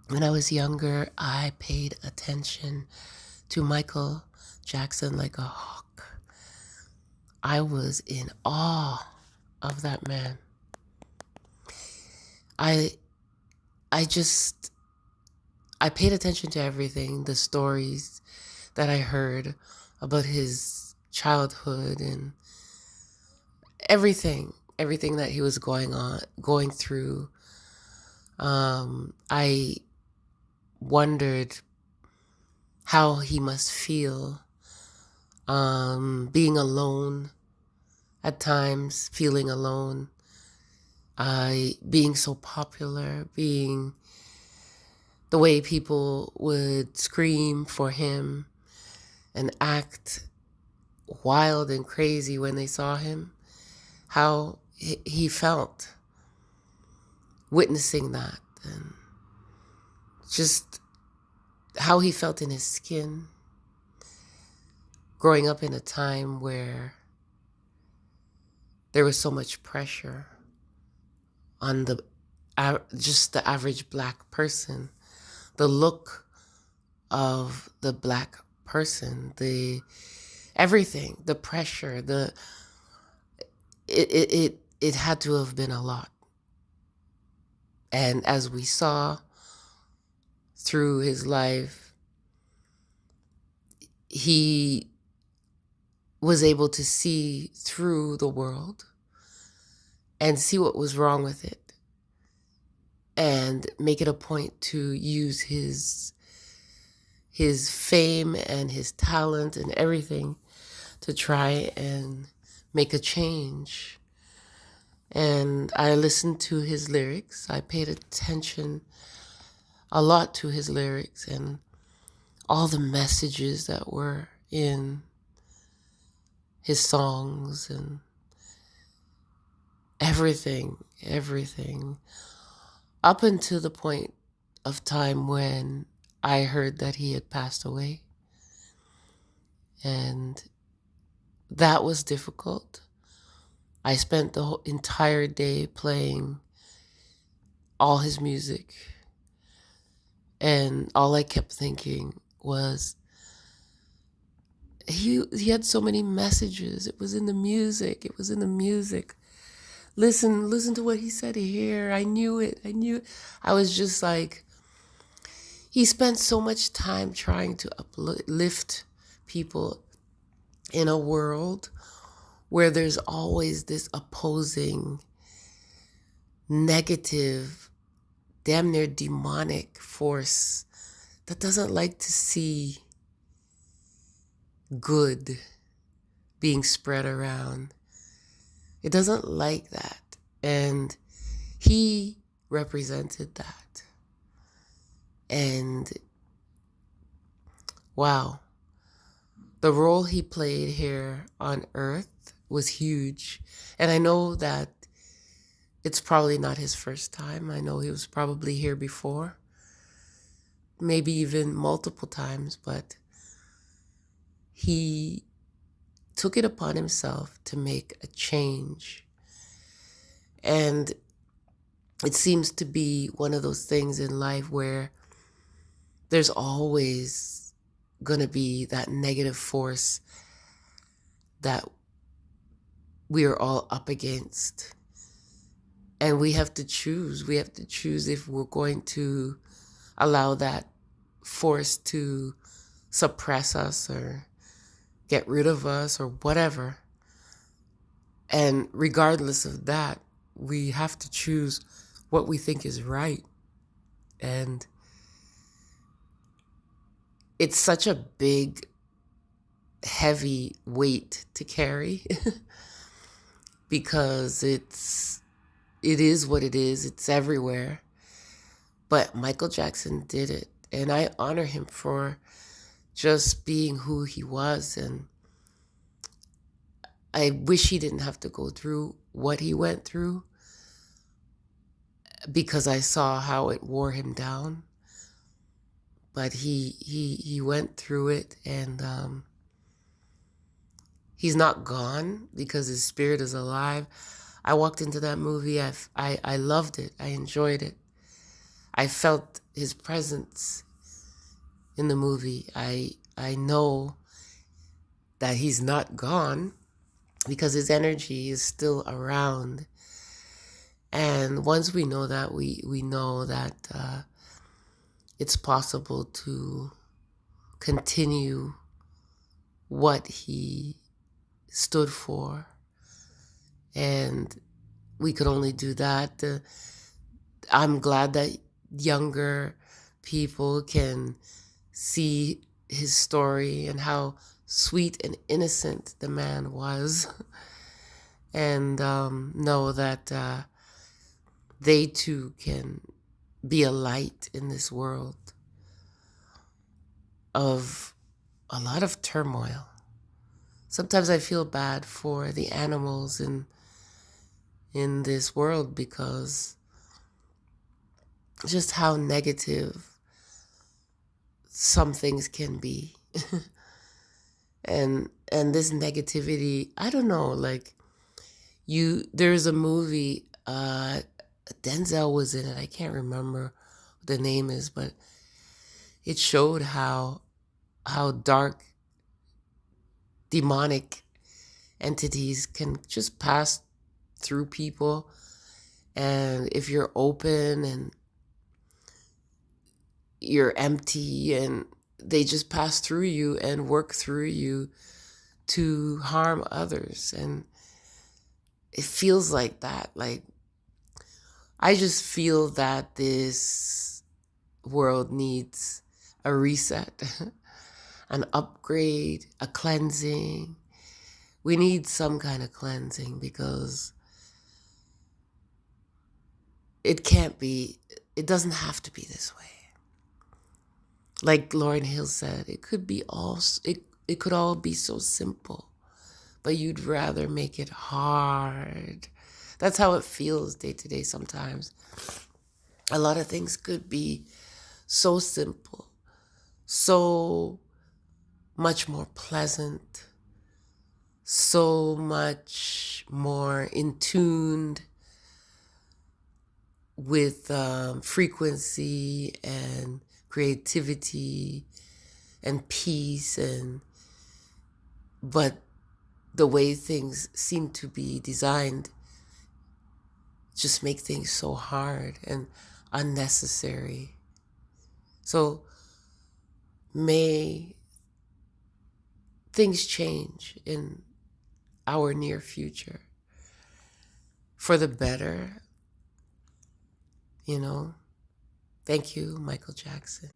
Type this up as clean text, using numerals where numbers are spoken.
When I was younger, I paid attention to Micheal Jackson like a hawk. I was in awe of that man. I I just I paid attention to everything, the stories that I heard about his childhood and everything that he was going through. I wondered how he must feel being alone at times, feeling alone, being so popular, being the way people would scream for him and act wild and crazy when they saw him, how he felt witnessing that, and just how he felt in his skin, growing up in a time where there was so much pressure on just the average black person, the look of the black person, the everything, the pressure, it had to have been a lot. And as we saw through his life, he was able to see through the world and see what was wrong with it and make it a point to use his fame and his talent and everything to try and make a change. And I listened to his lyrics. I paid attention a lot to his lyrics and all the messages that were in his songs and everything, up until the point of time when I heard that he had passed away. And that was difficult. I spent the whole entire day playing all his music, and all I kept thinking was he had so many messages. It was in the music. It was in the music. Listen to what he said here. I knew it. I knew it. I was just like, he spent so much time trying to uplift people in a world where there's always this opposing, negative, damn near demonic force that doesn't like to see good being spread around. It doesn't like that. And he represented that. And wow, the role he played here on earth was huge. And I know that it's probably not his first time. I know he was probably here before, maybe even multiple times, but he took it upon himself to make a change. And it seems to be one of those things in life where there's always going to be that negative force that we are all up against. And we have to choose. We have to choose if we're going to allow that force to suppress us or get rid of us or whatever. And regardless of that, we have to choose what we think is right. And it's such a big, heavy weight to carry because it is what it is. It's everywhere. But Micheal Jackson did it. And I honor him for just being who he was. And I wish he didn't have to go through what he went through because I saw how it wore him down. But he went through it, and he's not gone because his spirit is alive. I walked into that movie. I loved it. I enjoyed it. I felt his presence in the movie. I know that he's not gone because his energy is still around. And once we know that, we know that it's possible to continue what he stood for. And we could only do that. I'm glad that younger people can see his story and how sweet and innocent the man was, and know that they too can be a light in this world of a lot of turmoil. Sometimes I feel bad for the animals in this world because just how negative some things can be. And this negativity, I don't know, like there's a movie, Denzel was in it. I can't remember what the name is, but it showed how dark demonic entities can just pass through people. And if you're open and you're empty, and they just pass through you and work through you to harm others. And it feels like that. Like, I just feel that this world needs a reset, an upgrade, a cleansing. We need some kind of cleansing because it doesn't have to be this way. Like Lauryn Hill said, it could all be so simple, but you'd rather make it hard. That's how it feels day to day sometimes. A lot of things could be so simple, so much more pleasant, so much more in tuned with frequency and creativity and peace, but the way things seem to be designed just make things so hard and unnecessary. So may things change in our near future for the better, you know. Thank you, Micheal Jackson.